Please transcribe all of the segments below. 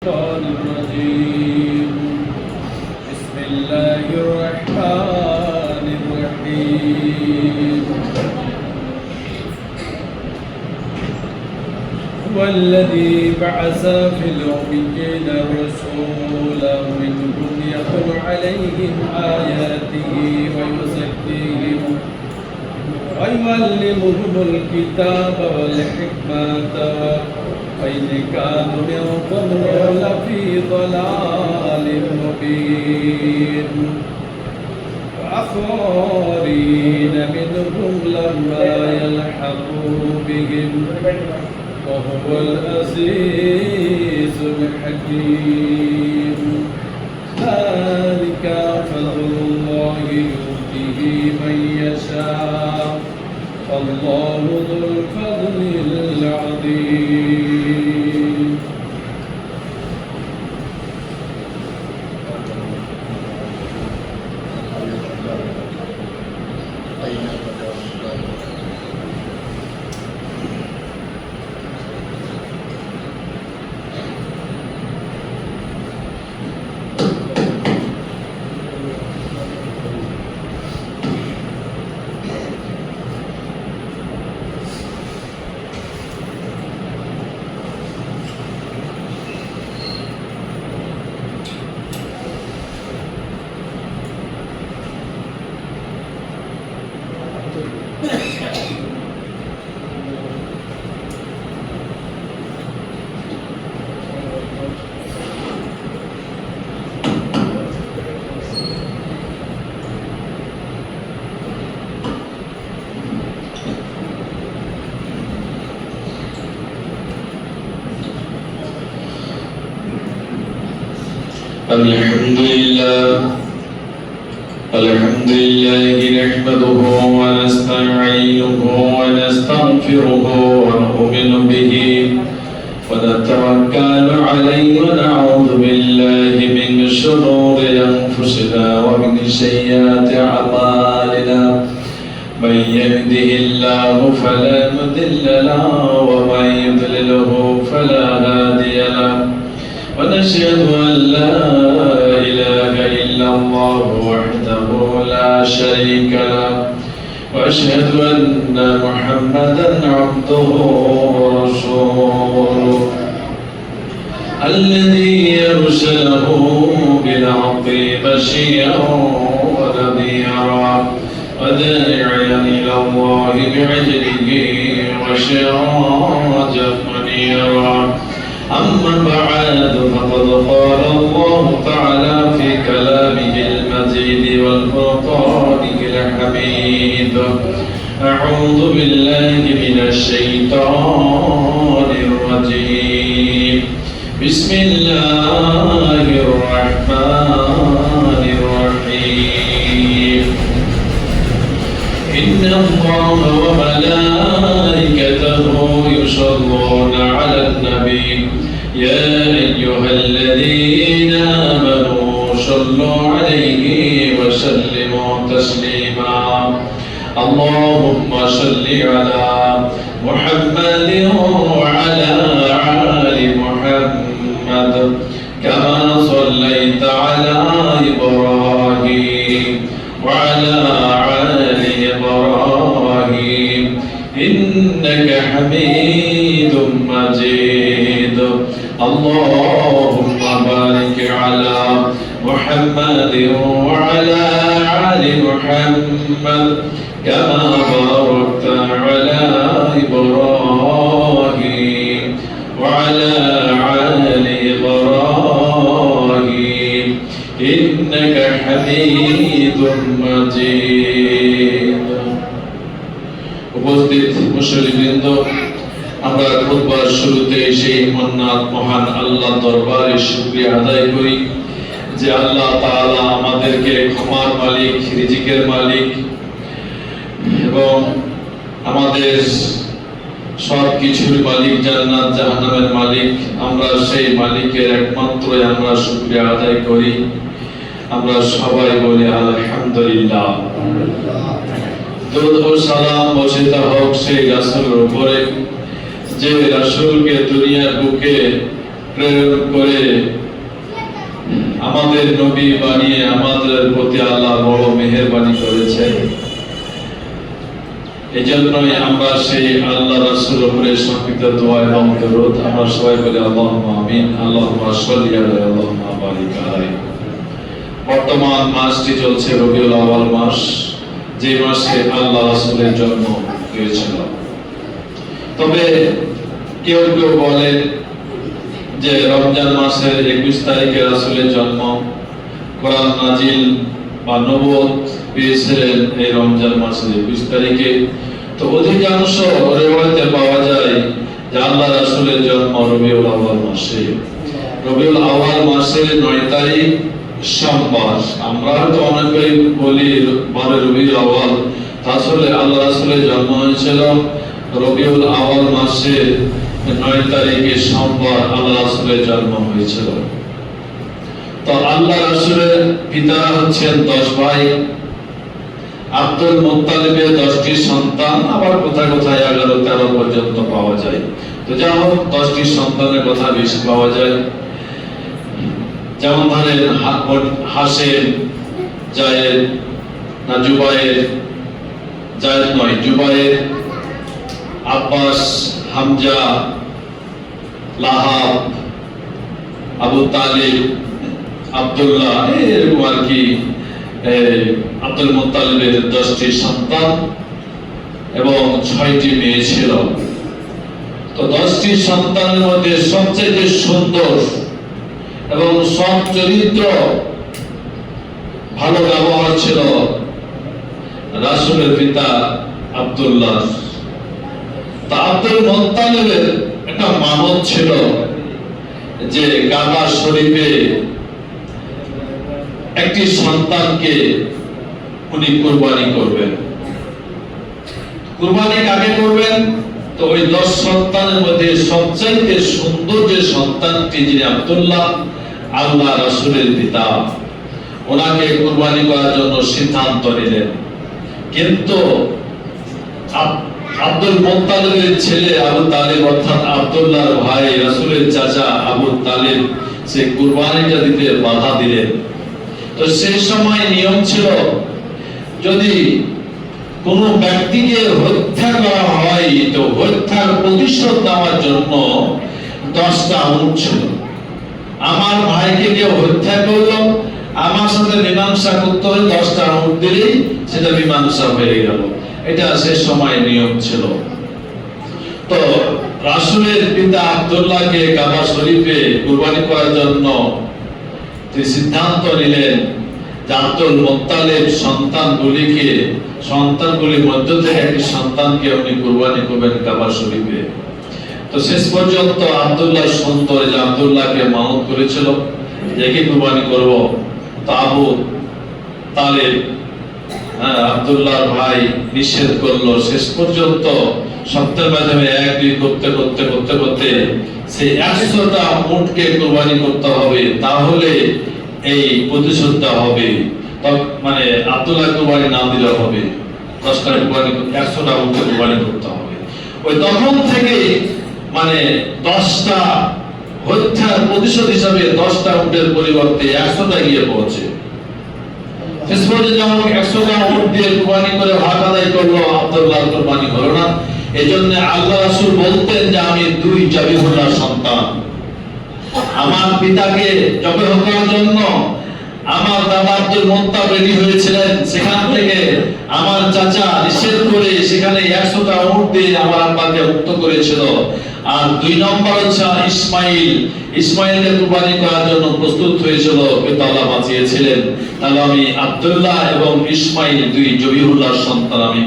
الشيطان الرجيم. بسم الله الرحمن الرحيم. هو الذي بعث في الأميين رسولا منهم يتلو عليهم آياته ويزكيهم ويعلمهم الكتاب والحكمة وإن كانوا من قبل لفي ضلال مبين وآخرين منهم لما يلحقوا بهم وهو العزيز الحكيم. ذلك فضل الله يؤتيه من يشاء والله ذو الفضل العظيم. الحمد لله نحمده ونستعينه ونستغفره ونؤمن به ونتوكل عليه ونعوذ بالله من شرور أنفسنا ومن سيئات أعمالنا. من يهده الله فلا مضل له ومن يضلله فلا هادي له. ونشهد أن لا إله إلا الله وحده لا شريك له وأشهد أن محمدا عبده ورسوله الذي أرسله بالحق بشيرا ونذيرا وداعيا إلى الله بعزه وسراجا منيرا. أما بعد فقد قال الله تعالى في كلامه المجيد والفرقانه الحميد: أعوذ بالله من الشيطان الرجيم. بسم الله الرحمن الرحيم. إن الله وملائكته يصلون على النبي يا أيها الذين آمنوا صلوا عليه وسلموا تسليما. اللهم صل على محمد وعلى آل محمد كما صليت على إبراهيم وعلى آل إبراهيم إنك حميد مجيد. اللهم بارك على محمد وعلى آل محمد كما باركت على إبراهيم وعلى آل إبراهيم إنك حميد مجيد. উপস্থিত মুসল্লিবৃন্দ, আমরা খুতবার শুরুতে সেই মহান আল্লাহ দরবারে শুকরিয়া আদায় করি যে আল্লাহ তাআলা আমাদেরকে ক্ষমার মালিক, রিজিকের মালিক এবং আমাদের সব কিছুর মালিক, জান্নাত জাহান্নামের মালিক। আমরা সেই মালিকের একমাত্রই আমরা শুকরিয়া আদায় করি। আমরা সবাই বলি আলহামদুলিল্লাহ। দরুদ ও সালাম বর্ষিত হোক সেই রাসূলের উপরে যে রাসূলকে দুনিয়ার বুকে প্রেরণ করে আমাদের নবী বানিয়ে আমাদের প্রতি আল্লাহ বড় মেহেরবানি করেছেন। এজন্যই আমরা সেই আল্লাহ রাসূল উপরে সংক্ষিপ্ত দোয়া এবং দরুদ আমরা সবাই বলি আল্লাহুম্মা আমিন। আল্লাহুম্মা সাল্লি আলাইহি আল্লাহুম্মা বারিক আলাইহি। বর্তমান মাসটি চলছে রবিউল আউয়াল মাস, যে মাসে আল্লাহ রাসূলের জন্ম হয়েছিল। তবে কেউ কেউ বলেন যে রমজান মাসের 21 তারিখে রাসূলের জন্ম, কোরআন নাজিল বা নবুয়ত পেয়েছিলেন এই রমজান মাসের 21 তারিখে। তো অধিকাংশ রিওয়ায়াতে পাওয়া যায় যে আল্লাহ রাসূলের জন্ম রবিউল আউয়াল মাসে। রবিউল আউয়াল মাসের 9 তারিখ সোমবার। আমরা হয়তো অনেকেই বলি 12 রবিউল আউয়াল, আসলে আল্লাহ রাসূলের জন্ম হয়েছিল রবিউল আউয়াল মাসের 9 তারিখে সোমবার আল্লাহ রাসূলের জন্ম হয়েছিল। তো আল্লাহ রাসূলের পিতারা হচ্ছেন 10 ভাই। আব্দুল মুত্তালিবের 10টি সন্তান, আবার কোথায় কোথায় 11-13 পর্যন্ত পাওয়া যায়। তো যা হোক 10টি সন্তানের কথা বেশি পাওয়া যায়। যেমন ধরেন হাশেম, জায়েদ না জুবায়ের, জায়েদ নয় জুবায়ের, আব্বাস, হামজা, লাহাব, আবু তালিব, আব্দুল্লাহ, এরকম আর কি আব্দুল মুত্তালিবের 10টি সন্তান এবং 6টি মেয়ে ছিল। তো 10টি সন্তানের মধ্যে সবচেয়ে সুন্দর এবং সৎ চরিত্র, ভালো ব্যবহার ছিল রাসূলের পিতা আব্দুল্লাহ। তা আব্দুল মুত্তালিবের একটা মানত ছিল যে কাবা শরীফে একটি সন্তানকে উনি কুরবানি করবেন। কুরবানি কাকে করবেন? তো ওই 10 সন্তানের মধ্যে সবচেয়ে সুন্দর যে সন্তানটি, যিনি আব্দুল্লাহ, আল্লাহ রাসূলের পিতা, ওনাকে কুরবানি করার জন্য সিদ্ধান্ত নিলেন। কিন্তু আব্দুল মুত্তালিবের ছেলে আবু তালিব, অর্থাৎ আব্দুল্লাহর ভাই রাসূলের চাচা আবু তালিব, সে কুরবানিটা দিতে বাধা দিলেন। তো সেই সময় নিয়ম ছিল, যদি কোন ব্যক্তিকে হত্যা করা হয় তো হত্যার প্রতিশোধ নেওয়ার জন্য 10টা উট ছিল। আমার ভাইকে কেউ হত্যা করলো, আমার সাথে মীমাংসা করতে হলে 10টা উট দিলেই সেটা মীমাংসা হয়ে গেল। এটা সে সময় নিয়ম ছিল। তো রাসূলের পিতা আব্দুল্লাহকে কাবা শরীফে কুরবানি করার জন্য সিদ্ধান্ত নিলেন যে আব্দুল মুত্তালিব সন্তানগুলির মধ্য থেকে একটি সন্তানকে উনি কুরবানি করবেন কাবা শরীফে। তো শেষ পর্যন্ত আব্দুল্লাহ সুন্দর যে আব্দুল্লাহকে মানত করেছিল যে একে কুরবানি করব। তো আবু তালিব, আব্দুল্লাহর ভাই, নিষেধ করলো। শেষ পর্যন্ত সপ্তাহের মাধ্যমে 1-2 করতে সেই 100টা উটকে কুরবানি করতে হবে, তাহলে এই প্রতিশোধটা হবে। মানে আব্দুল্লাহ কুরবানি না দিলে হবে, 10টা কুরবানি, 100টা উটকে কুরবানি করতে হবে। ওই তখন থেকে মানে 10টা হত্যার প্রতিশোধ হিসাবে 10টা উটের পরিবর্তে 100টা গিয়ে পৌঁছে। শেষ পর্যন্ত যখন 100টা উট দিয়ে কুরবানি করে ভাগ আদায় করলো, আব্দুল্লাহ কুরবানি হলো না। এজন্য আল্লাহ রাসূল বলতেন যে আমি 2 জবিহুল্লাহ সন্তান। আমার পিতাকে জবাই করার জন্য আমার দাদা আব্দুল মুত্তালিব রেডি হয়েছিলেন, সেখান থেকে আমার চাচা নিষেধ করে সেখানে 100টা উট দিয়ে আমার আব্বাকে মুক্ত করেছিল। আর 2 নম্বর হচ্ছে ইসমাইলকে কুরবানি করার জন্য প্রস্তুত হয়েছিল, কিন্তু আল্লাহ বাঁচিয়েছিলেন। তাহলে আমি আব্দুল্লাহ এবং ইসমাইল 2 জবিহুল্লাহ সন্তান, আমি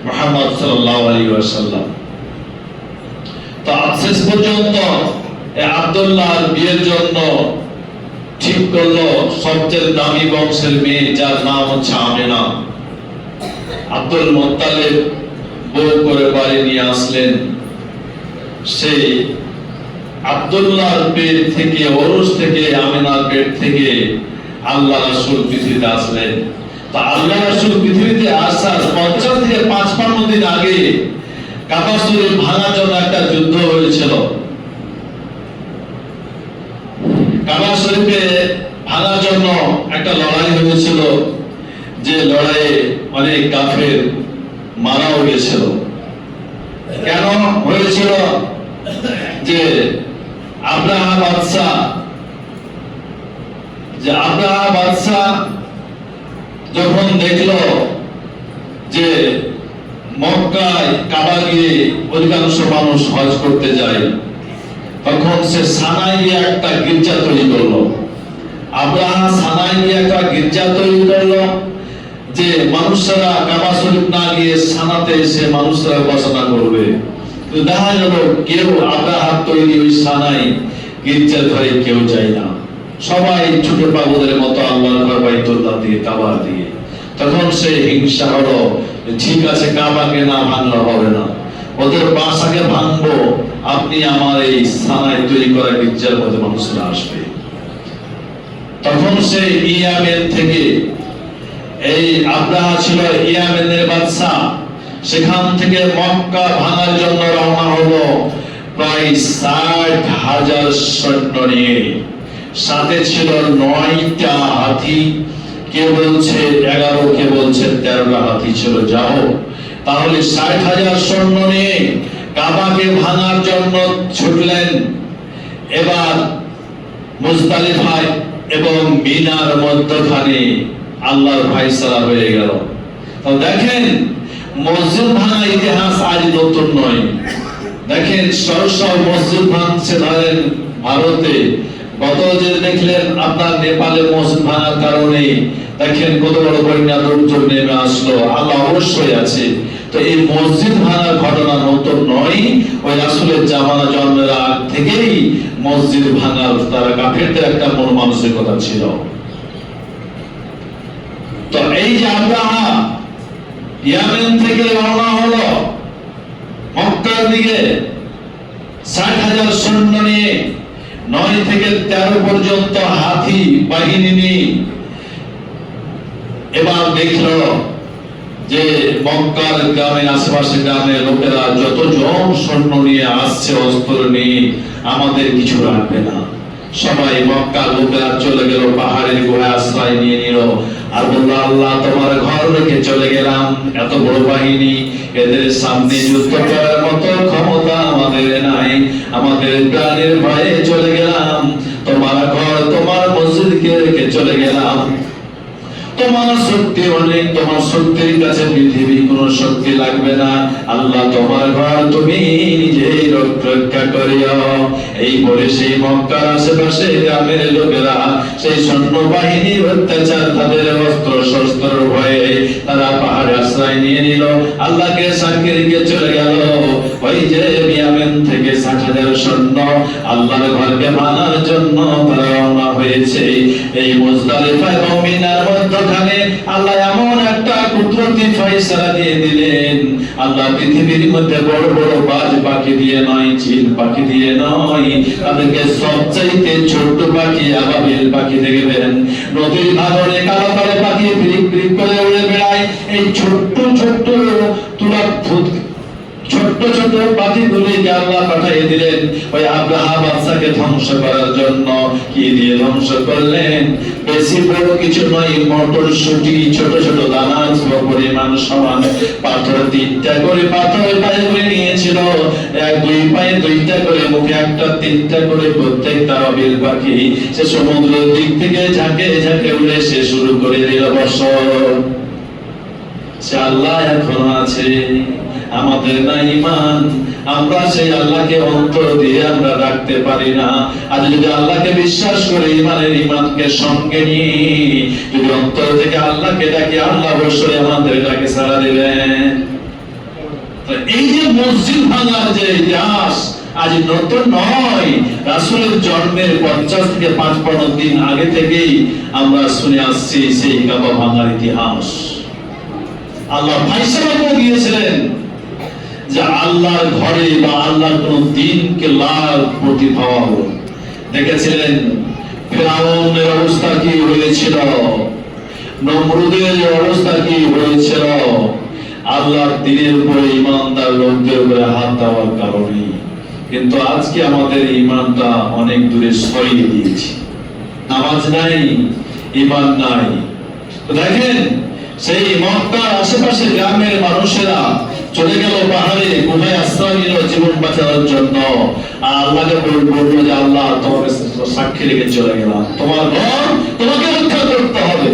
মুহাম্মদ সাল্লাল্লাহু আলাইহি ওয়াসাল্লাম। তো শেষ পর্যন্ত আব্দুল্লাহর বিয়ের জন্য ঠিক করলো সবচেয়ে দামি বংশের মেয়ে, যার নাম হচ্ছে আমেনা। আব্দুল মুত্তালিব বউ করে বাড়ি নিয়ে আসলেন। সেই আব্দুল্লাহর পেট থেকে, ওরস থেকে, আমেনার পেট থেকে আল্লাহ রাসূল পৃথিবীতে আসলেন। তা আল্লাহ রাসূল পৃথিবীতে আসার 50 থেকে 55 দিন আগে কাবা শরীফ ভাঙার জন্য একটা যুদ্ধ হয়েছিল। কাবা শরীফে ভাঙার জন্য একটা লড়াই হয়েছিল, যে লড়াইয়ে অনেক কাফের মারাও গেছিল। কেন হয়েছিল? যে আব্রাহা বাদশা যখন দেখলো যে মক্কায় কাবা গিয়ে অধিকাংশ মানুষ হজ করতে যায়, তখন সে সানায় গিয়ে একটা গির্জা তৈরি করলো। আব্রাহা সানায় গিয়ে একটা গির্জা তৈরি করলো, যে মানুষরা কাবা শরীফ না গিয়ে সানাতে এসে মানুষরা উপাসনা করবে। তো দেখা গেল কেউ আব্রাহার তৈরি ওই সানায় গির্জা ধরে কেউ যায় না, সবাই ছুটে পাগলের মতো আল্লাহর ঘর বাইতুল্লাহ দিয়ে কাবা দিয়ে। তখন সে হিংসা হলো, ঠিক আছে কাবাকে না ভাঙলে হবে না, ওদের বাসাকে ভাঙবো, আপনি আমার এই সানায় তৈরি করা গির্জার মধ্যে মানুষরা আসবে। তখন সে ইয়ামেন থেকে, এই আব্রাহা ছিল ইয়ামেনের বাদশা, সেখান থেকে মক্কা ভাঙার জন্য রওনা হলো প্রায় 60,000 সৈন্য নিয়ে। সাথে ছিল 9টা হাতি, কে বলছে 11, কে বলছে 13টা হাতি ছিল। যাও, তাহলে 60,000 সৈন্য নিয়ে কাবাকে ভাঙার জন্য ছুটলেন। এবার মুজদালিফায় এবং মিনার মধ্যখানে আল্লাহর ফায়সালা হয়ে গেল। তো দেখেন, মসজিদ ভাঙা ইতিহাস আজ নতুন নয়। দেখেন সরসা মসজিদ ভাঙছে, ধরেন ভারতে, গত যে দেখলেন আপনার নেপালে মসজিদ ভাঙার কারণে দেখেন কত বড় বন্যা দুর্যোগ নেমে আসলো। আল্লাহ অবশ্যই আছে। তো এই মসজিদ ভাঙার ঘটনা নতুন নয়, ওই রাসূলের জামানা জন্মের আগ থেকেই মসজিদ ভাঙার তারা কাফেরদের একটা মন মানসিকতা ছিল। তো এই যে আব্রাহা ইয়ামেন থেকে রওনা হলো মক্কার দিকে 60,000 সৈন্য নিয়ে, 9 থেকে 13 পর্যন্ত হাতি বাহিনী নিয়ে। এবার দেখলো যে মক্কার গ্রামের আশেপাশে গ্রামের লোকেরা যতজন সৈন্য নিয়ে আসছে অস্ত্র নিয়ে, আমাদের কিছু রাখবে না। সবাই মক্কার লোকেরা চলে গেল, পাহাড়ের গুহায় আশ্রয় নিয়ে নিল, আর বলল আল্লাহ তোমার ঘর রেখে চলে গেলাম, এত বড় বাহিনী, এদের সামনে যুদ্ধ করার মতো ক্ষমতা আমাদের নাই, আমাদের প্রাণের ভয়ে চলে গেলাম, তোমার ঘর তোমার মসজিদকে রেখে চলে গেলাম। তোমার শক্তি অনেক, তোমার শক্তির কাছে পৃথিবীর কোনো শক্তি লাগবে না, আল্লাহ তোমার ঘর তুমি নিজেই রক্ষা করিও। এই বলে সেই মক্কার আশেপাশে গ্রামের লোকেরা সেই সৈন্য বাহিনীর অত্যাচার, তাদের অস্ত্র শস্ত্রের ভয়ে তারা পাহাড়ে আশ্রয় নিয়ে নিল, আল্লাহকে সাক্ষী রেখে চলে গেল। ওই যে ইয়ামেন থেকে 60,000 সৈন্য আল্লাহর ঘরকে ভাঙার জন্য তারা রওনা হয়েছে। এই মুজদালিফা এবং মিনার মধ্যখানে আল্লাহ এমন একটা কুদরতি ফয়সালা দিয়ে দিলেন। আল্লাহ পৃথিবীর মধ্যে বড় বড় বাজ পাখি দিয়ে নয়, চিল পাখি দিয়ে নয়, তাদেরকে সবচাইতে ছোট্ট পাখি আবাবিল পাখি দেখবেন, নদীর ভাঙনে কালো কালো পাখি ফিরিক ফিরিক করে উড়ে বেড়ায়। এই ছোট্ট ছোট্ট তুলা ছোট্ট ছোট্ট পাখিগুলিকে আল্লাহ পাঠিয়ে দিলেন ওই আব্রাহা বাদশাকে ধ্বংস করার জন্য। কি দিয়ে ধ্বংস করলেন? বেশি বড় কিছু নয়, মটরশুঁটি ছোট ছোট দানা পরিমাণ সমান পাথর, 3টা করে পাথর পায়ে করে নিয়েছিল, দুই পায়ে 2টা করে, মুখে একটা, 3টা করে প্রত্যেকটা আবাবিল পাখি সে সমুদ্রের দিক থেকে ঝাঁকে ঝাঁকে উড়ে সে শুরু করে দিল বর্ষণ। সে আল্লাহ এখনো আছে, আমাদের না ঈমান, আমরা সেই আল্লাহকে অন্তর দিয়ে আমরা রাখতে পারি না। আজ যদি আল্লাহকে বিশ্বাস করে ঈমানকে সঙ্গে নিয়ে যদি অন্তর থেকে আল্লাহকে ডাকি, আল্লাহ অবশ্যই আমাদের ডাকে সাড়া দিবেন। এই যে মসজিদ ভাঙার যে ইতিহাস আজ নতুন নয়, রাসূলের জন্মের 50 থেকে 55 দিন আগে থেকেই আমরা শুনে আসছি সেই কাবা ভাঙার ইতিহাস। আল্লাহ ফায়সালা করে দিয়েছিলেন যে আল্লাহর ঘরে বা আল্লাহর কোন দিনকে লাভ প্রতিভা হবে। দেখেছিলেন ফিরআউনের অবস্থা কি হয়েছিল, নমরুদের অবস্থা কি হয়েছিল, আল্লাহর দ্বীনের উপরে ঈমানদার লোকদের উপরে হাত দেওয়ার কারণে। কিন্তু আজকে আমাদের ঈমানটা অনেক দূরে সরিয়ে দিয়েছি। নামাজ নাই, ঈমান নাই। তো দেখেন, সেই মক্কার আশেপাশে গ্রামের মানুষেরা চলে গেল পাহাড়ে, গুহায় আশ্রয় নিল জীবন বাঁচানোর জন্য। আর আল্লাহকে বললো যে আল্লাহ তোমাকে সাক্ষী রেখে চলে গেলাম, তোমার ঘর তোমাকে রক্ষা করতে হবে।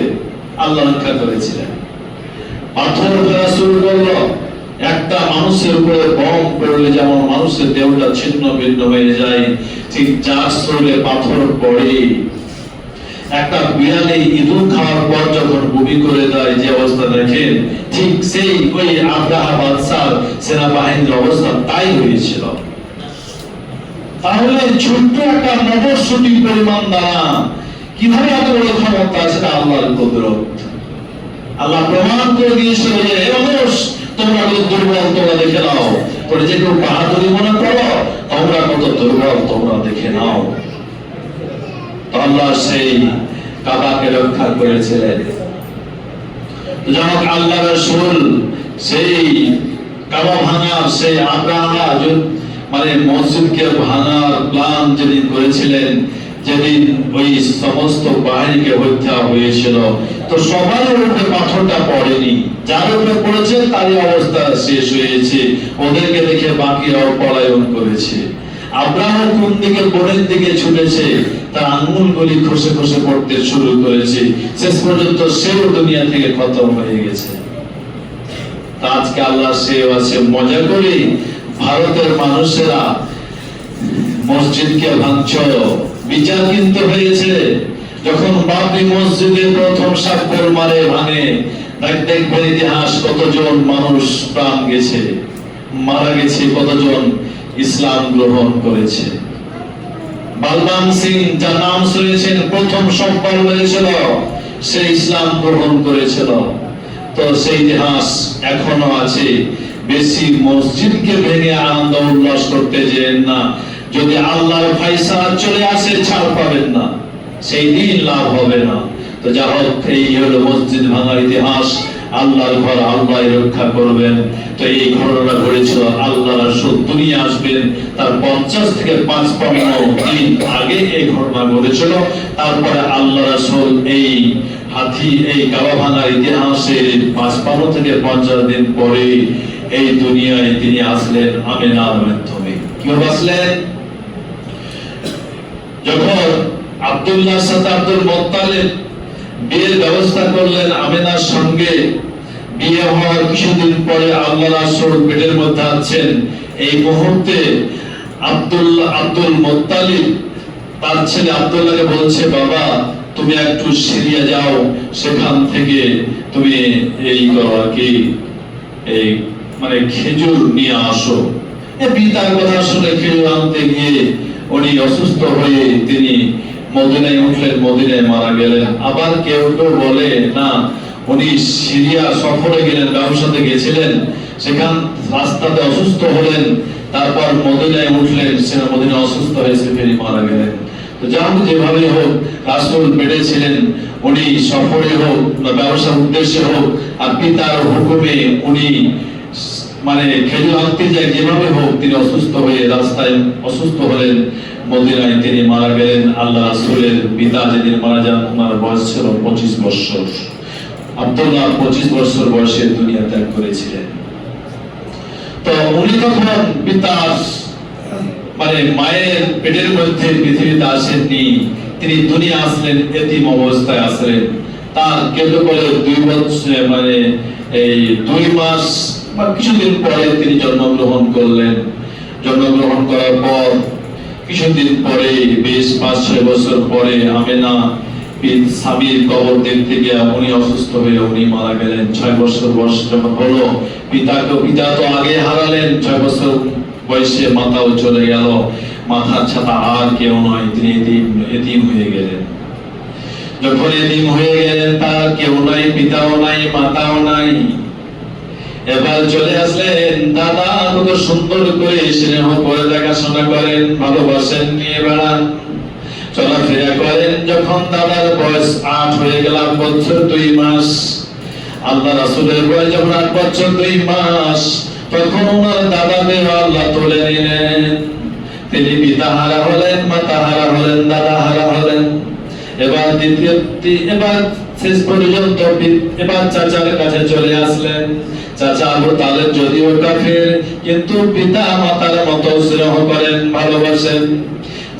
আল্লাহ রক্ষা করেছিলেন। পাথর ফেলা শুরু করলো। একটা মানুষের উপরে বম পড়লে যেমন মানুষের দেহটা ছিন্ন ভিন্ন হয়ে যায়, ঠিক যার শরীরে পাথর পড়ে, একটা বিড়ালে ইঁদুর খাওয়ার পর যখন বমি করে দেয় যে অবস্থা দেখেন, ঠিক সেই ওই আব্রাহা বাদশার সেনাবাহিনীর অবস্থা তাই হয়েছিল। তাহলে ছোট্ট একটা মটরশুটি পরিমাণ দ্বারা কিভাবে এত বড় ক্ষমতা, সেটা আল্লাহর কুদরত। আল্লাহ প্রমাণ করে দিয়েছিল যে হে মানুষ, তোমরা কত দুর্বল, তোমরা দেখে নাও। তোমরা যে কেউ বাহাদুরি মনে করো, তোমরা কত দুর্বল, তোমরা দেখে নাও। আল্লাহ সেই কাবাকে রক্ষা করেছিলেন। যখন আল্লাহ রাসূল সেই কাবা ভাঙার, সেই আব্রাহা মানে মসজিদকে ভাঙার প্ল্যান যেদিন করেছিলেন, যেদিন ওই সমস্ত বাহিনীকে হত্যা হয়েছিল, তো সবার উপরে পাথরটা পড়েনি, যার উপরে পড়েছে তারই অবস্থা শেষ হয়েছে। ওদেরকে দেখে বাকিরাও পলায়ন করেছে। আব্রাহা কোন দিকে, বনের দিকে ছুটেছে, তার আঙ্গুলগুলি খসে খসে পড়তে শুরু করেছে। শেষ পর্যন্ত সেও দুনিয়া থেকে খতম হয়ে গেছে। আজকে আল্লাহ সেও আছে। মজা করে ভারতের মানুষেরা মসজিদকে ভাঙছ, বিচার কিন্তু হয়েছে। যখন বাবরি মসজিদের প্রথম সাক্ষ্য মারে ভাঙে, দেখবেন ইতিহাস কতজন মানুষ প্রাণ গেছে, মারা গেছে, কতজন ইসলাম গ্রহণ করেছে। বলবান সিং, যার নাম শুনেছেন, প্রথম সম্পর্ক হয়েছিল, সে ইসলাম গ্রহণ করেছিল। তো সেই ইতিহাস এখনো আছে। বেশি মসজিদকে ভেঙে আনন্দ উল্লাস করতে যেন না। যদি আল্লাহর ফয়সালা চলে আসে, ছাড় পাবেন না, সেই দিন লাভ হবে না। তো যা হোক, এই হলো মসজিদ ভাঙার ইতিহাস। আল্লাহর ঘর আল্লাহ রক্ষা করবেন। তো এই ঘটনা ঘটেছিল, আল্লাহ রাসূল দুনিয়া আসবেন তার 50 থেকে 55 দিন আগে এই ঘটনা ঘটেছিল। তারপরে আল্লাহ রাসূল এই কাবা ভাঙার ইতিহাসের 55 থেকে 50 দিন পরে এই দুনিয়ায় তিনি আসলেন আমিনার মাধ্যমে। কিভাবে আসলেন? যখন আব্দুল্লাহর সাথে আব্দুল মুত্তালিব বিয়ের ব্যবস্থা করলেন, আমিনার সঙ্গে বিয়ে হওয়ার কিছুদিন পরে আল্লাহ রাসূল পেটের মধ্যে আছেন। এই মুহূর্তে আব্দুল মুত্তালিব তার ছেলে আব্দুল্লাহকে বলছে, বাবা তুমি একটু সিরিয়া যাও, সেখান থেকে তুমি এই করো কি, এই মানে খেজুর নিয়ে আসো। এই পিতার কথা শুনে খেজুর আনতে গিয়ে উনি অসুস্থ হয়ে তিনি মদিনায় উঠলেন, মদিনায় মারা গেলেন। আবার কেউ কেউ বলে না, উনি সিরিয়া সফরে গেলেন, ব্যবসাতে গেছিলেন, সেখান রাস্তাতে অসুস্থ হলেন, তারপর মদিনায় উঠলেন, সেখানে মদিনায় অসুস্থ হয়েছে, ফিরে মারা গেলেন। তো যা হোক, যেভাবে হোক রাসূল বেড়েছিলেন, উনি সফরে হোক না ব্যবসার উদ্দেশ্যে হোক, আর পিতার হুকুমে উনি মানে খেজুর আনতে যায়, যেভাবে হোক তিনি অসুস্থ হয়ে রাস্তায় অসুস্থ হলেন, মদিনায় তিনি মারা গেলেন। আল্লাহ রাসূলের পিতা যেদিন মারা যান, ওনার বয়স ছিল 25 বছর। আব্দুল্লাহ 25 বছর বয়সে দুনিয়া ত্যাগ করেছিলেন। তো উনি তখন পিতার মানে মায়ের পেটের মধ্যে পৃথিবীতে আসেননি, তিনি দুনিয়া আসলেন এতিম অবস্থায় আসলেন। তার কেউ বলে 2 বছর মানে এই 2 মাস বা কিছুদিন পরে তিনি জন্মগ্রহণ করলেন। জন্মগ্রহণ করার পর কিছুদিন পরে, বেশ 5-6 বছর পরে, আমিনা স্বামীর কবর দেখতে গিয়ে উনি অসুস্থ হয়ে উনি মারা গেলেন। 6 বছর বয়স যখন হলো, পিতা তো আগে হারালেন, 6 বছর বয়সে মাতাও চলে গেল, মাথার ছাতা আর কেউ নয়, তিনি এতিম হয়ে গেলেন। যখন এতিম হয়ে গেলেন, তার কেউ নাই, পিতাও নাই, মাতাও নাই। এবার চলে আসলেন দাদা, কত সুন্দর করে স্নেহ করে দেখাশোনা করেন, ভালোবাসেন, নিয়ে বেড়ান, চলাফেরা করেন। যখন দাদার বয়স 8 হয়ে গেল, বছর 2 মাস, আল্লাহ রাসূলের বয়স যখন 8 বছর 2 মাস, তখন ওনার দাদাকে আল্লাহ তুলে নিলেন। তিনি পিতাহারা হলেন, মাতাহারা হলেন, দাদাহারা হলেন। এবার শেষ পর্যন্ত এবার চাচার কাছে চলে আসলেন। চাচা আবু তালেব যদিও কাফের, কিন্তু পিতা মাতার মতো স্নেহ করেন, ভালোবাসেন।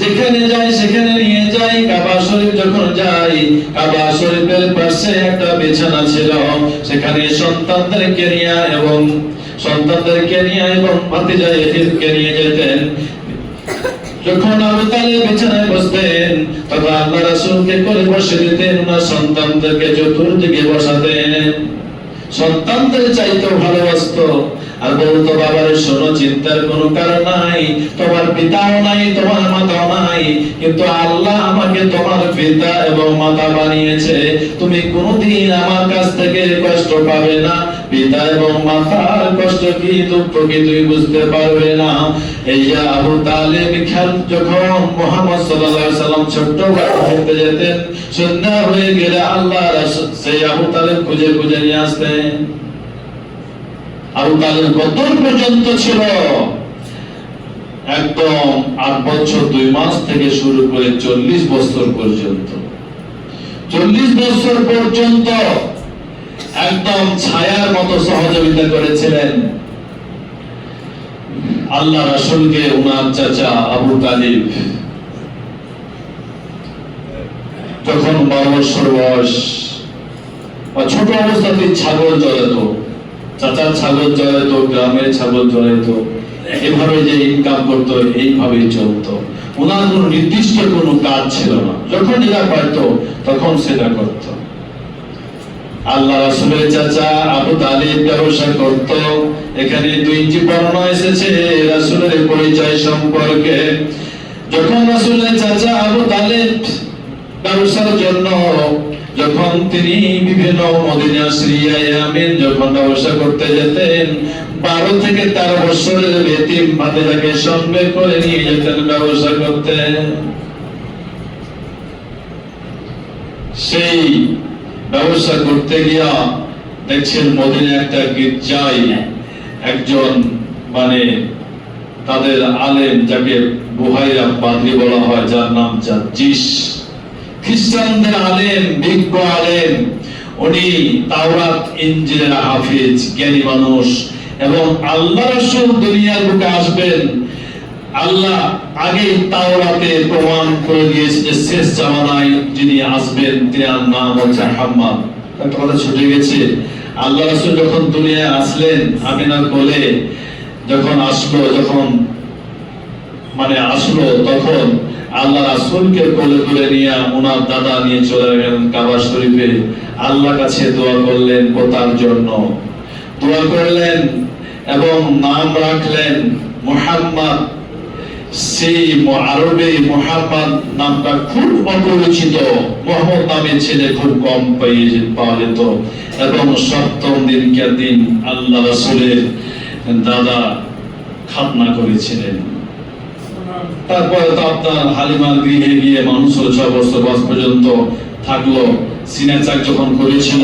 যেখানে যাই সেখানে নিয়ে যাই। কাবা শরীফ যখন যাই, কাবা শরীফের পাশে একটা বিছানা ছিল, সেখানে সন্তানদেরকে নিয়ে এবং ভাতিজা ইয়েতিমকে নিয়ে যেতেন। যখন আবু তালেব বিছানায় বসতেন, তখন আল্লাহ রাসূলকে কোলে বসে দিতেন, ওনার সন্তানদেরকে চতুর্দিকে বসাতেন। সন্তানদের চাইতেও ভালোবাসতো। আর বলতো, বাবারে শোনো, চিন্তার কোনো কারণ নাই, তোমার পিতাও নাই, তোমার মাতাও নাই, কিন্তু আল্লাহ আমাকে তোমার পিতা এবং মাতা বানিয়েছে। তুমি কোনোদিন আমার কাছ থেকে কষ্ট পাবে না। পিতা এবং মাতার কষ্ট কি, দুঃখ কি তুমি বুঝতে পারবে না। এই যে আবু তালেব যখন মুহাম্মদ সাল্লাল্লাহু আলাইহি সাল্লাম ছোট্ট থাকতে যেতেন, সন্ধ্যা হয়ে গেলে আল্লাহ রাসূল সেই আবু তালেব খুঁজে নিয়ে আসতেন। আবু তালেব কত পর্যন্ত ছিল? একদম 8 বছর 2 মাস থেকে শুরু করে 40 বছর পর্যন্ত, 40 বছর পর্যন্ত একদম ছায়ার মতো সহযোগিতা করেছিলেন আল্লাহ রাসূলকে। ওনার চাচা আবু তালেব যখন 12 বছর বয়স, ছোট অবস্থাতে ছাগল চড়াতো, চাচার ছাগল চড়াইতো, গ্রামের ছাগল চড়াইতো, এভাবে যে ইনকাম করতো, এইভাবেই চলতো। ওনার কোনো নির্দিষ্ট কোনো কাজ ছিল না, যখন যেটা পারতো তখন সেটা করত। আল্লাহ রাসূলের চাচা আবু তালেব ব্যবসা করত। এখানে 2টি বর্ণনা এসেছে রাসূলের পরিচয় সম্পর্কে। যখন রাসূলের চাচা আবু তালেব ব্যবসার জন্য যখন তিনি বিভিন্ন মদিনা, সিরিয়া, ইয়ামেন যখন ব্যবসা করতে যেতেন, 12 থেকে 13 বছরের ইতিম ভাতিজাকে সঙ্গে করে নিয়ে যেতেন ব্যবসা করতে। সেই ব্যবসা করতে গিয়া দেখছেন মদিনা একটা গির্জায় একজন তাদের আলেম, যাকে বুহাইরা পাদ্রী বলা হয়, যার নাম জাজ্জিস, খ্রিস্টানদের আলেম, বিজ্ঞ আলেম। উনি তাওরাত ইনজিলের হাফিজ, জ্ঞানী মানুষ। এবং আল্লাহ রাসূল দুনিয়ার বুকে আসবেন, আল্লাহ আগে তাওরাতে প্রমাণ করে দিয়েছে যে শেষ জামানায় যিনি আসবেন তার নাম হচ্ছে মুহাম্মদ। একটা কথা ছুটে গেছে, আল্লাহ রাসূল যখন দুনিয়ায় আসলেন, আমিনার কোলে যখন আসলো, তখন আল্লাহ রাসূলকে কোলে তুলে নিয়ে ওনার দাদা নিয়ে চলে গেলেন কাবা শরীফে। আল্লাহর কাছে দোয়া করলেন, পোতার জন্য দোয়া করলেন এবং নাম রাখলেন মুহাম্মদ। সেই আরবে মুহাম্মদ নামটা খুব অপরিচিত, মুহাম্মদ নামের ছেলে খুব কম পাওয়া যেত। এবং 7ম দিন আল্লাহ রাসূলের দাদা খাতনা করেছিলেন। তারপরে তো আপনার হালিমার গৃহে গিয়ে মানুষ 6 বছর বয়স পর্যন্ত থাকলো। সিনাচাক যখন করেছিল,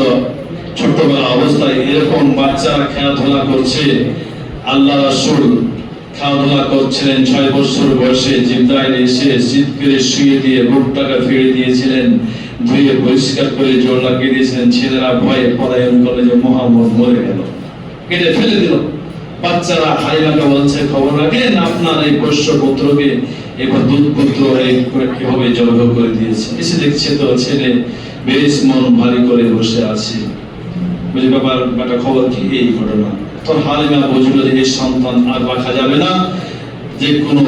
ছোটবেলা অবস্থায় এরকম বাচ্চারা খেলাধুলা করছে, আল্লাহ রাসূল খেলাধুলা করছিলেন। 6 বছর বয়সে জিবরাইল এসে শীত করে শুয়ে দিয়ে বুকটাকে ফিরে দিয়েছিলেন, ধুয়ে পরিষ্কার করে জোর লাগিয়ে দিয়েছিলেন। ছেলেরা ভয়ে পলায়ন করলে যে মুহাম্মদ মরে গেল, কেটে ফেলে দিল। বাচ্চারা হালিমাকে বলছে, খবর রাখেন আপনার এই পোষ্য পুত্রকে এবার দুধ পুত্র কিভাবে জব্দ করে দিয়েছে। এসে দেখছে তো ছেলে বেশ মন ভারী করে বসে আছে। বুঝে ব্যাপার খবর কি, এই ঘটনা। তো হালিমা বুঝলো যে এই সন্তান আর রাখা যাবে না, যে কোনো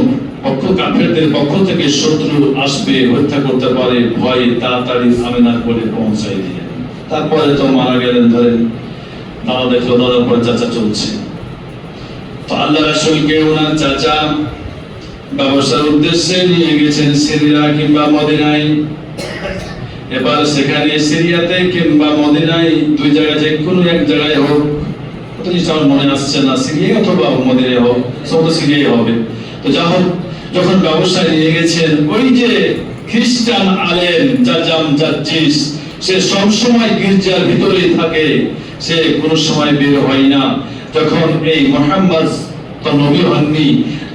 কাফেরদের পক্ষ থেকে শত্রু আসবে, হত্যা করতে পারে, ভয়ে তাড়াতাড়ি আমিনার কোলে পৌঁছাই দিয়ে। তারপরে তো মারা গেলেন। ধরেন দাদা দেখলো, দাদার পরে চাচা চলছে। তো আল্লাহ রাসূলকে ওনার চাচা ব্যবসার উদ্দেশ্যে নিয়ে গেছেন সিরিয়া কিংবা মদিনায়। এবার সেখানে সিরিয়াতে কিংবা মদিনায়, 2 জায়গায় যে কোনো এক জায়গায় হোক, আমার মনে আসছে না, সিরিয়া অথবা মদিনায় হোক, সব তো সিরিয়াই হবে। তো যা হোক, যখন ব্যবসায় নিয়ে গেছেন, ওই যে খ্রিস্টান আলেম জাজ্জিস, সে সবসময় গির্জার ভিতরেই থাকে, সে কোনো সময় বের হয় না। যখন এই মুহাম্মদ তো নবী হননি,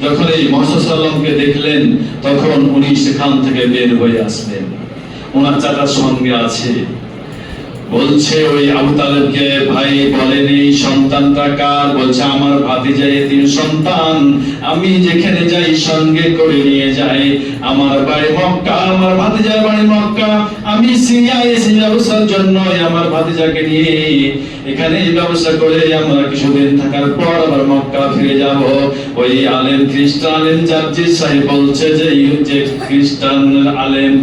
যখন এই মুহাম্মদ সাল্লামকে দেখলেন তখন উনি সেখান থেকে বের হয়ে আসলেন। ওনার চাচার সঙ্গে আছে, বলছে ওই আবু তালেবকে, ভাই বলেন এই সন্তানটা কার? বলছে আমার ভাতিজা, এতিম সন্তান, আমি যেখানে যাই সঙ্গে করে নিয়ে যাই। আমার বাড়ি মক্কা, আমার ভাতিজার বাড়ি মক্কা, আমি সিরিয়ায় এসে ব্যবসার জন্য আমার ভাতিজাকে নিয়ে এখানে ব্যবসা করে আমরা কিছুদিন থাকার পর আবার মক্কা ফিরে যাব। ওই আলেম, খ্রিস্টান আলেম জার্জিস সাহেব বলছে যে খ্রিস্টান আলেম,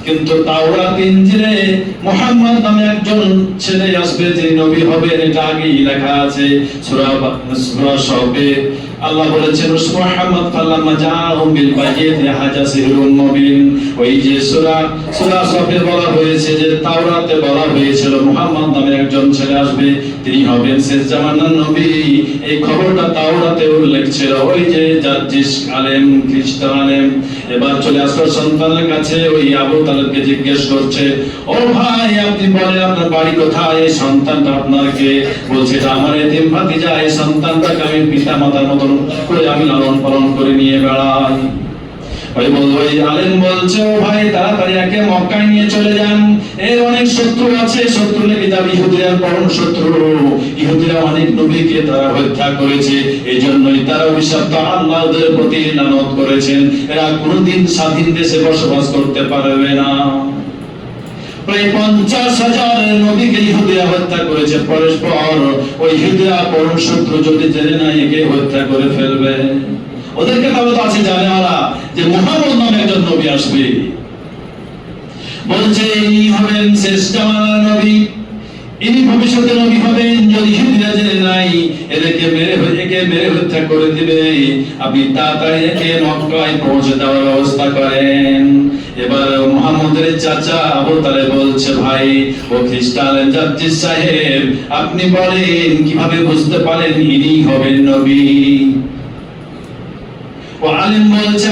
কিন্তু তাওরাত ইনজিলে মুহাম্মদ নামে একজন ছেলে আসবে যে নবী হবেন, এটা আগেই লেখা আছে সূরা শবে। আল্লাহ বলেছেন মুহাম্মদ ফাল্লামা জাআহুম বিল বায়িনাতি হাজা সিহরুন মুবিন। ওই যে সূরা শবে বলা হয়েছে, যে তাওরাতে বলা হয়েছিল মুহাম্মদ নামে একজন ছেলে আসবে, তিনি হবেন শেষ জামানার নবী। এই খবরটা তাওরাতে উল্লেখ ছিল। ওই যে জার্জিস আলেম, খ্রিস্টান আলেম এবার চলে আসলো সন্তানের কাছে, ওই আবু তালেবকে জিজ্ঞেস করছে, ও ভাই আপনি বলেন আপনার বাড়ি কোথায়? এই সন্তানটা আপনার কে? বলছে এটা আমার এতিম ভাতিজা, এই সন্তানটাকে আমি পিতা মাতার মতন করে আমি লালন পালন করে নিয়ে বেড়াই। ওই আলেম বলছে, ও ভাই তাড়াতাড়ি একে মক্কায় নিয়ে চলে যান, এর অনেক শত্রু আছে, শত্রু নাকি তার ইহুদিরা পরম শত্রু, ইহুদিরা অনেক নবীকে তারা হত্যা করেছে, এই জন্যই তারা অভিশপ্ত, আল্লাহদের প্রতি লানত করেছেন, এরা কোনোদিন স্বাধীন দেশে বসবাস করতে পারবে না। প্রায় 50,000 নবীকে ইহুদিরা হত্যা করেছে পরস্পর। ওই ইহুদিরা পরম শত্রু, যদি জেনে না একে হত্যা করে ফেলবে। ওদেরকে তাহলে আছে জানে ওরা যে মুহাম্মদ নামে একজন নবী আসবে, বলছে ইনি হবেন শেষ জামানার নবী, ইনি ভবিষ্যতে নবী হবেন। যদি ইহুদিরা জেনে নাই একে মেরে হত্যা করে দিবে, আপনি তাড়াতাড়ি একে মক্কায় পৌঁছে দেওয়ার ব্যবস্থা করেন। এবার মুহাম্মদের চাচা আবু তালেব বলছে, ভাই ও খ্রিস্টান জার্জিস সাহেব, আপনি বলেন কিভাবে বুঝতে পারেন ইনি হবেন নবী? ও আলেম বলছে,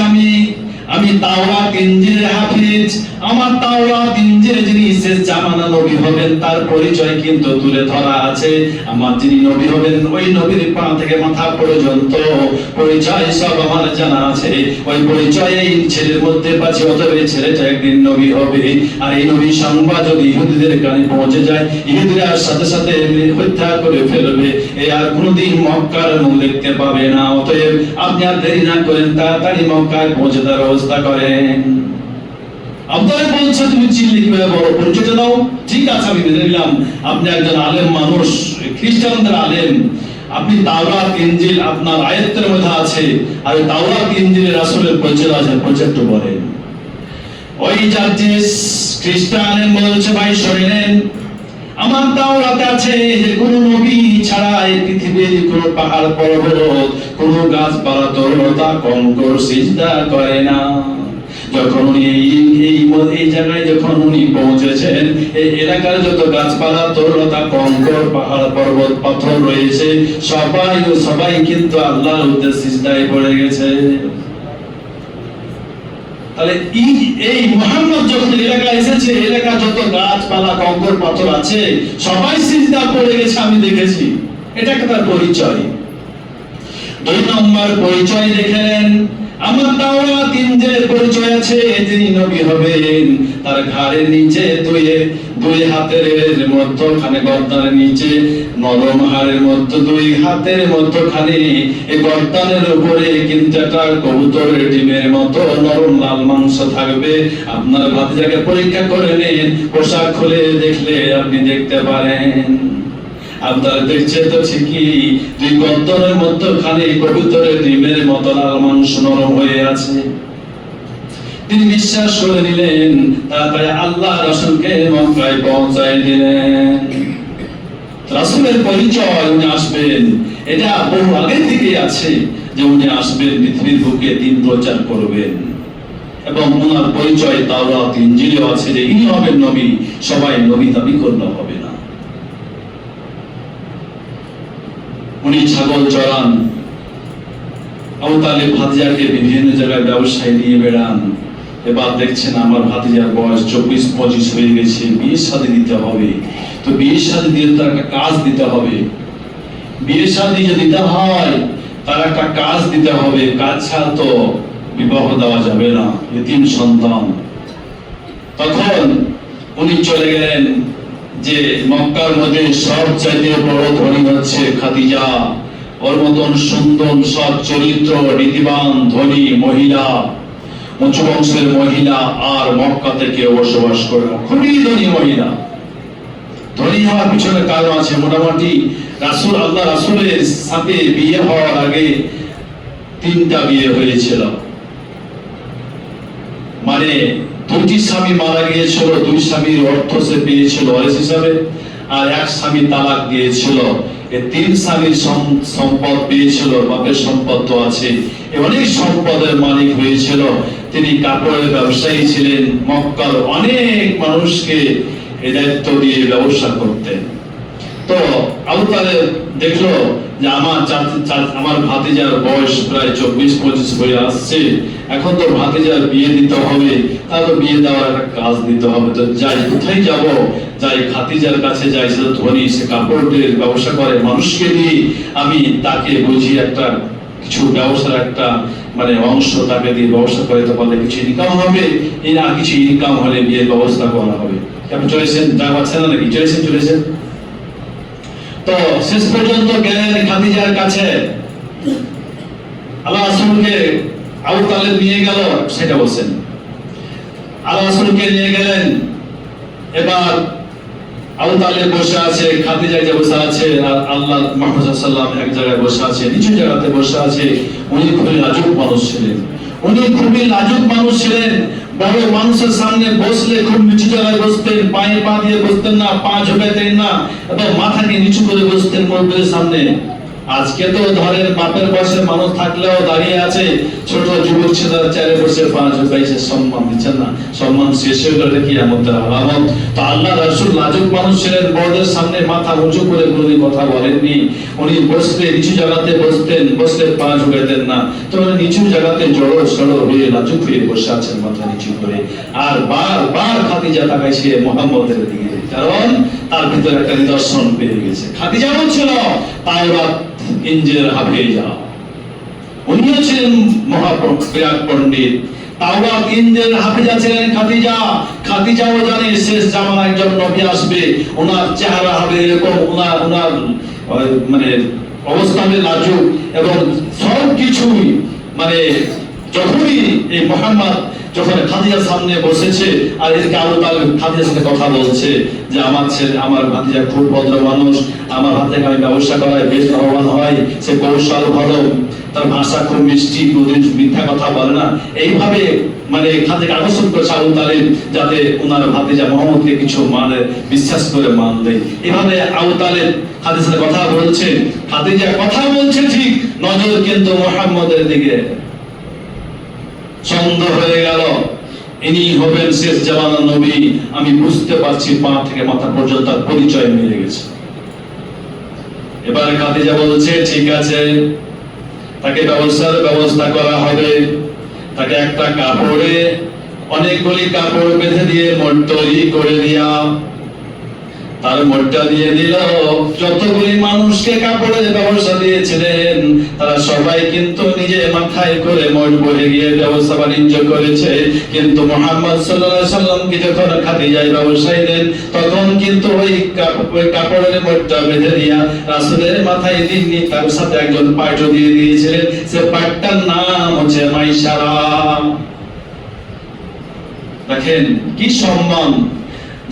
আমি তাওরাত ইনজিলের হাফিজ, আমার তাওরাত ইনজিলে যিনি শেষ জামানা নবী হবেন তার পরিচয় কিন্তু তুলে ধরা আছে। আমার যিনি নবী হবেন ওই নবীর পা থেকে মাথা পর্যন্ত পরিচয় সব আমার জানা আছে। ওই পরিচয় এই ছেলের মধ্যে পাচ্ছে, অতএব এই ছেলেটা একদিন নবী হবে। আর এই নবী সংবাদ যদি ইহুদিদের কানে পৌঁছে যায়, ইহুদিরা সাথে সাথে হত্যা করে ফেলবে, এ আর কোনোদিন মক্কার মুখ দেখতে পাবে না। অতএব আপনি আর দেরি না করেন, তাড়াতাড়ি মক্কায় পৌঁছে দেওয়ার ব্যবস্থা করেন। আপনারা বলছে তুমি চিনলে কিভাবে, বড় পরিচয়টা দাও। ঠিক আছে আমি মেনে নিলাম আপনি একজন আলেম মানুষ, খ্রিস্টানদের আলেম, আপনি তাওরাত ইনজিল আপনার আয়ত্তের মধ্যে আছে, আর তাওরাত ইনজিলের রাসূলের পরিচয় আছে, পরিচয়টা বলেন। ওই জার্জিস খ্রিস্টান আলেম বলছে, ভাই শুনেন, আমার তাওরাতে আছে যে কোন নবী ছাড়া এই পৃথিবীর কোন পাহাড় পর্বত, কোন গাছপালা, তরুলতা, কঙ্কর সিজদা করে না। যখন উনি এই জায়গায় যখন উনি পৌঁছেছেন, এই এলাকার যত গাছপালা, তরুলতা, কঙ্কর, পাহাড় পর্বত, পাথর রয়েছে, সবাই কিন্তু আল্লাহর উদ্দেশ্যে সিজদায় পড়ে গেছে। তাহলে এই মুহাম্মদ যখন এলাকায় এসেছে, এলাকা যত গাছপালা, কঙ্কর, পাথর আছে সবাই সিজদা পড়ে গেছে, আমি দেখেছি। এটা একটা তার পরিচয়। 2 নম্বর পরিচয় দেখেন, আমার তাওরাত ইনজিলের পরিচয় আছে, যিনি নবী হবেন তার ঘাড়ের নিচে দুই হাতের মধ্যখানে, গর্দানের নিচে নরম হাড়ের মধ্যে 2 হাতের মধ্যখানে, এই গর্দানের উপরে কিন্তু একটা কবুতরের ডিমের মতো নরম লাল মাংস থাকবে। আপনার ভাতিজাকে পরীক্ষা করে নিন, পোশাক খুলে দেখলে আপনি দেখতে পারেন। আপনারা দেখছেন তো ঠিকই, 2 গর্দনের মধ্যখানে কবুতরের ডিমের মতো লাল মাংস নরম হয়ে আছে। তিনি বিশ্বাস করে নিলেন, তারপরে আল্লাহ রাসূলকে মক্কায় পৌঁছায় দিলেন। রাসূলের পরিচয় উনি আসবেন, এটা বহু আগে থেকে আছে যে উনি আসবেন, পৃথিবীর বুকে দিন প্রচার করবেন, এবং ওনার পরিচয় তাওরাত ইনজিলেও আছে যে ইনি হবেন নবী। সবাই নবী দাবি করলে হবে না। উনি ছাগল চড়ান, আবু তালেব ভাতিজাকে বিভিন্ন জায়গায় ব্যবসায় নিয়ে বেড়ান, এবার দেখছেন আমার ভাতিজার বয়স 24-25 হয়ে গেছে, বিয়ে শাদী দিতে হবে। তো বিয়ে শাদী দিয়ে তার একটা কাজ দিতে হবে। বিয়ে শাদী যদি দিতে হয় তার একটা কাজ দিতে হবে, কাজ ছাড়া তো বিবাহ দেওয়া যাবে না, এতিম সন্তান। তখন উনি চলে গেলেন যে মক্কার মধ্যে সবচাইতে বড় ধনী হচ্ছে খাদিজা, ওর মতন সুন্দর সৎ চরিত্র, নীতিবান, ধনী মহিলা, উঁচু বংশের মহিলা আর মক্কাতে কেউ বসবাস করে না। খুবই ধনী মহিলা। ধনী হওয়ার পিছনে কারণ আছে। মোটামুটি আল্লাহ রাসূলের সাথে বিয়ে হওয়ার আগে 3টা বিয়ে হয়েছিল, মানে 2টি স্বামী মারা গিয়েছিল, 2 স্বামীর অর্থ সে পেয়েছিল ওয়ারিস হিসাবে, আর 1 স্বামী তালাক দিয়েছিল। এই 3 স্বামীর সম্পদ পেয়েছিল, বাপের সম্পদ তো আছে, অনেক সম্পদের মালিক হয়েছিল। তিনি কাপড়ের ব্যবসায়ী ছিলেন, মক্কার অনেক মানুষকে এই দায়িত্ব দিয়ে ব্যবসা করতেন। তো আবু তালেব দেখলো যে আমার ভাতিজার বয়স প্রায় 24-25 হয়ে আসছে, এখন তো ভাতিজার বিয়ে দিতে হবে, তার তো বিয়ে দেওয়ার একটা কাজ দিতে হবে। তো যাই, কোথায় যাব? যাই খাদিজার কাছে যাই, সে ধনী, সে কাপড়ের ব্যবসা করে, মানুষকে দিয়ে আমি তাকে বুঝি একটা কিছু ব্যবসার একটা মানে অংশ তাকে দিয়ে ব্যবসা করে তো পারলে কিছু ইনকাম হবে, এই না কিছু ইনকাম হলে বিয়ের ব্যবস্থা করা হবে। আপনি চলেছেন, যা পাচ্ছেন না নাকি? চলেছেন। তো শেষ পর্যন্ত গেলেন খাদিজার কাছে। আল্লাহ রাসূলকে আবু তালেব নিয়ে গেল, সেটা বলছেন। আল্লাহ রাসূলকে নিয়ে গেলেন। এবার আবু তালেব বসে আছে, খাদিজা যে বসে আছে, আর আল্লাহ মুহাম্মদ সাল্লাল্লাহু আলাইহি ওয়াসাল্লাম এক জায়গায় বসে আছে, নিচু জায়গাতে বসে আছে। উনি খুবই লাজুক মানুষ ছিলেন। বড় মানুষের সামনে বসলে খুব নিচু জায়গায় বসতেন, পায়ে পা দিয়ে বসতেন না, পা ঝুঁকাতেন না, এবং মাথাকে নিচু করে বসতেন মুরব্বীর সামনে। আজকে তো ধরেন বাপের বয়সের মানুষ থাকলেও দাঁড়িয়ে আছে, ছোট যুবক ছেলেরা চেয়ারে বসে পা ঝুঁকাইছে, সম্মান দিচ্ছেন না। সম্মান শেষ হয়ে গেলে কিয়ামতের আলামত। তো আল্লাহ রাসূল লাজুক মানুষ ছিলেন, বড়দের সামনে মাথা উঁচু করে কোনোদিন কথা বলেননি। উনি বসলে নিচু জায়গাতে বসতেন, বসলে পা ঝুঁকাতেন না। তো উনি নিচু জায়গাতে জড়ো সড়ো হয়ে লাজুক হয়ে বসে আছেন মাথা নিচু করে। আর বারবার খাদিজা তাকাইছে মুহাম্মদের দিকে, কারণ তার ভিতরে একটা নিদর্শন পেয়ে গেছে। খাদিজা বলছিল তাওরাত ইনজিল হাফেজা, উনিও ছিলেন মহাবিরাট পণ্ডিত। তাওরাত ইনজিল হাফেজা ছিলেন খাদিজা। খাদিজাও জানে শেষ জামানায় একজন নবী আসবে, ওনার চেহারা হবে এরকম, ওনার মানে অবস্থা হবে লাজুক, এবং সব কিছুই মানে যখনই এই মুহাম্মদ যখন খাদিজার সামনে বসেছে, আর এদিকে আবু তালেব খাদিজার সাথে কথা বলছে যে আমার ছেলে, আমার ভাতিজা খুব ভদ্র মানুষ, আমার হাত থেকে আমি ব্যবসা করাই বেশ লাভবান হয়, সে কৌশল ভালো, তার ভাষা খুব মিষ্টি, কোনদিন মিথ্যা কথা বলে না। এইভাবে মানে খাদিজাকে আকর্ষণ করেছে আবু তালেব, যাতে ওনার ভাতিজা মুহাম্মদকে কিছু মানে বিশ্বাস করে মান দেয়। এভাবে আবু তালেব খাদিজার সাথে কথা বলছে, খাদিজা কথা বলছে ঠিক, নজর কিন্তু মুহাম্মদের দিকে। সন্দেহ হয়ে গেল, ইনি হবেন শেষ জামানার নবী। আমি বুঝতে পারছি, পা থেকে মাথা পর্যন্ত তার পরিচয় মিলে গেছে। এবার খাদিজা বলছে ঠিক আছে, তাকে ব্যবস্থা করা হবে। তাকে একটা কাপড়ে অনেকগুলি কাপড় বেঁধে দিয়ে মোট তৈরি করে দিয়া, তার মোটটা দিয়ে দিল। যতগুলি মানুষকে কাপড়ের ব্যবস্থা দিয়েছিলেন, তারা সবাই কিন্তু নিজে মাথায় করে মোট বয়ে গিয়ে ব্যবসা বাণিজ্য করেছে। কিন্তু মুহাম্মদ সাল্লাল্লাহু আলাইহি ওয়াসাল্লামকে যখন খাদিজা ব্যবসায়ী দেন, তখন কিন্তু ওই কাপড়ের মোটটা বেঁধে দিয়া রাসূলের মাথায় দিননি, তার সাথে একজন পাইটও দিয়ে দিয়েছিলেন। সে পাইটটার নাম হচ্ছে মাইসারা। দেখেন কি সম্মান,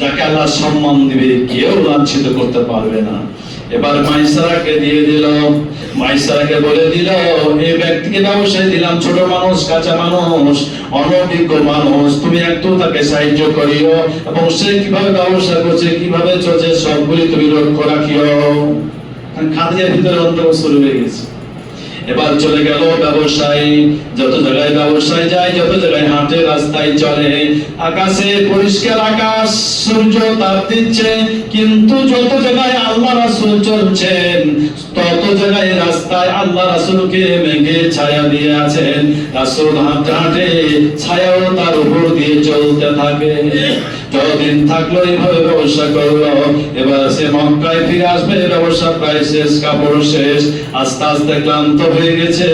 যাকে আল্লাহ সম্মান দিবে কেউ লাঞ্ছিত করতে পারবে না। এবার মাইসারাকে দিয়ে দিল, মাইসারাকে বলে দিল এই ব্যক্তিকে ব্যবসায় দিলাম, ছোট মানুষ, কাঁচা মানুষ, অনভিজ্ঞ মানুষ, তুমি একটু তাকে সাহায্য করিও, এবং সে কিভাবে ব্যবসা করছে, কিভাবে চলছে, সবগুলি তুমি লক্ষ্য রাখিও। খাদিজার ভিতরে অন্তর শুরু হয়ে গেছে। এবার চলে গেল ব্যবসায়ী, যত জায়গায় ব্যবসায় যায়, যত জায়গায় হাঁটে, রাস্তায় চলে, আকাশে পরিষ্কার আকাশ, সূর্য তাপ দিচ্ছে, কিন্তু যত জায়গায় আল্লাহ রাসূল চলছেন তত জায়গায় রাস্তায় আল্লাহ রাসূলকে মেঘে ছায়া দিয়ে আছেন। রাসূল হাঁটতে হাঁটে, ছায়াও তার উপর দিয়ে চলতে থাকে। যতদিন থাকলো এইভাবে ব্যবসা করলো। এবার সে মক্কায় ফিরে আসবে, ব্যবসা প্রায় শেষ, কাপড় শেষ, আস্তে আস্তে ক্লান্ত হয়ে গেছে,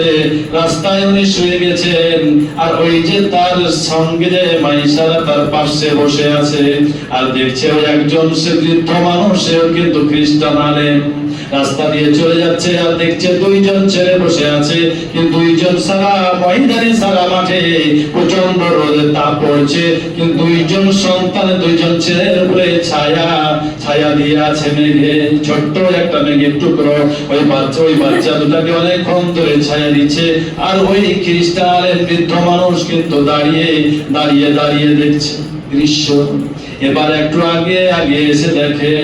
রাস্তায় উনি শুয়ে গেছেন। আর ওই যে তার সঙ্গে যে মাইসারা তার পাশে বসে আছে, আর দেখছে ওই একজন সে বৃদ্ধ মানুষ, সেও কিন্তু খ্রিস্টান আলেম, রাস্তা দিয়ে চলে যাচ্ছে, আর দেখছে দুইজন ছেলে বসে আছে, কিন্তু দুইজন সারা ময়দানে, সারা মাঠে প্রচন্ড রোদের তাপ পড়ছে, কিন্তু দুইজন সন্তান, দুইজন ছেলের উপরে ছায়া ছায়া দিয়ে আছে মেঘে, ছোট্ট একটা মেঘের টুকরো। ওই বাচ্চা দুটাকে অনেকক্ষণ ধরে ছায়া দিচ্ছে, আর ওই খ্রিস্টানের বৃদ্ধ মানুষ কিন্তু দাঁড়িয়ে দাঁড়িয়ে দাঁড়িয়ে দেখছে দৃশ্য। এবার একটু আগে আগে এসে দেখে,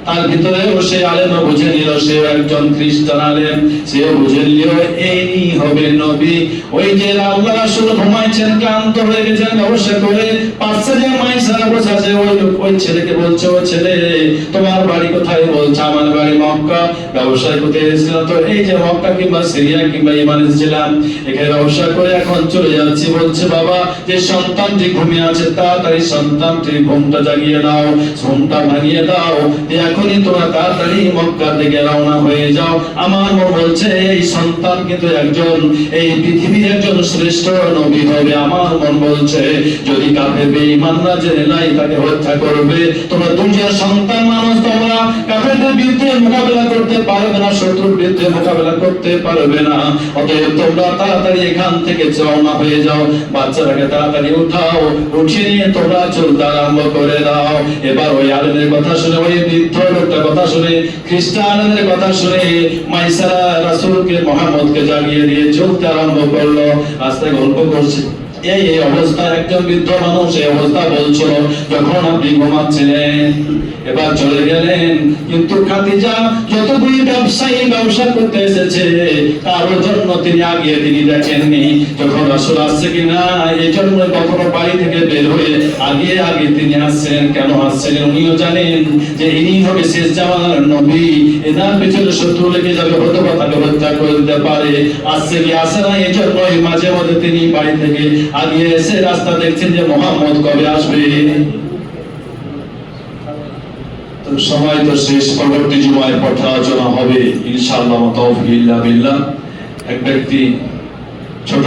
তার ভিতরে সে আলেম বুঝে নিল, সে একজন খ্রিস্টান আলেম, সে বুঝে নিল এই হবে নবী। ওই যে আল্লাহ রাসূল ঘুমাইছেন, ক্লান্ত হয়ে গেছেন ব্যবসা করে, পাশে যে মাইসারা বসে আছে, ওই ছেলেকে বলছে, ও ছেলে তোমার বাড়ি কোথায়? বলছে আমার বাড়ি মক্কা, ব্যবসায় করতে এসেছিলাম তো এই যে মক্কা কিংবা সিরিয়া কিংবা ইমান এসেছিলাম, এখানে ব্যবসা করে এখন চলে যাচ্ছি। বলছে বাবা, যে সন্তানটি ঘুমিয়ে আছে তাড়াতাড়ি সন্তানটি ঘুমটা জাগিয়ে দাও, ঘুমটা ভাঙিয়ে দাও, এখনই তোমরা তাড়াতাড়ি মক্কার দিকে রওনা হয়ে যাও। আমার মন বলছে এই সন্তান কিন্তু একজন, এই পৃথিবীর একজন শ্রেষ্ঠ নবী হবে। আমার মন বলছে যদি কাফের বেঈমানরা জেনে নাই তাকে হত্যা করবে। তোমরা দুনিয়ার সন্তান মানুষ, তোমরা কাফেরদের বিরুদ্ধে মোকাবেলা করতে পারবে না, শত্রুর বিরুদ্ধে মোকাবেলা করতে পারবে না, অতএব তোমরা তাড়াতাড়ি এখান থেকে রওনা হয়ে যাও, বাচ্চাটাকে তাড়াতাড়ি উঠাও, উঠিয়ে নিয়ে তোমরা চলতে আরম্ভ করে দাও। এবার ওই আলেমের কথা শুনে, ওই বৃদ্ধ লোকটার কথা শুনে, খ্রিস্টানদের কথা শুনে মাইসারা রাসূলকে মুহাম্মদকে জাগিয়ে দিয়ে চলতে আরম্ভ করলো। রাস্তায় গল্প করছে, এই অবস্থায় একজন বৃদ্ধ মানুষ এই অবস্থা বলছিল যখন আপনি ঘুমাচ্ছিলেন। এবার চলে গেলেন, কিন্তু খাদিজা যতগুলি ব্যবসায়ী ব্যবসা করতে এসেছে কারোর জন্য তিনি আগে তিনি দেখেননি, যখন রাসূল আসছে কিনা এই জন্য কখনো বাড়ি থেকে বের হয়ে আগে আগে তিনি আসছেন। কেন আসছেন? উনিও জানেন যে ইনি হবে শেষ জামানার নবী, এনার পেছনে শত্রু লেগে যাবে, হয়তো বা তাকে হত্যা করে দিতে পারে। আসছে কি আসে না, এই জন্যই মাঝে মাঝে তিনি বাড়ি থেকে আগে এসে রাস্তা দেখছেন যে মুহাম্মদ কবে আসবে। তো সময় তো শেষ, পরবর্তী জুমায় পড়া আলোচনা হবে ইনশাআল্লাহ। তৌফিক বিল্লাহ। এক ব্যক্তি ছোট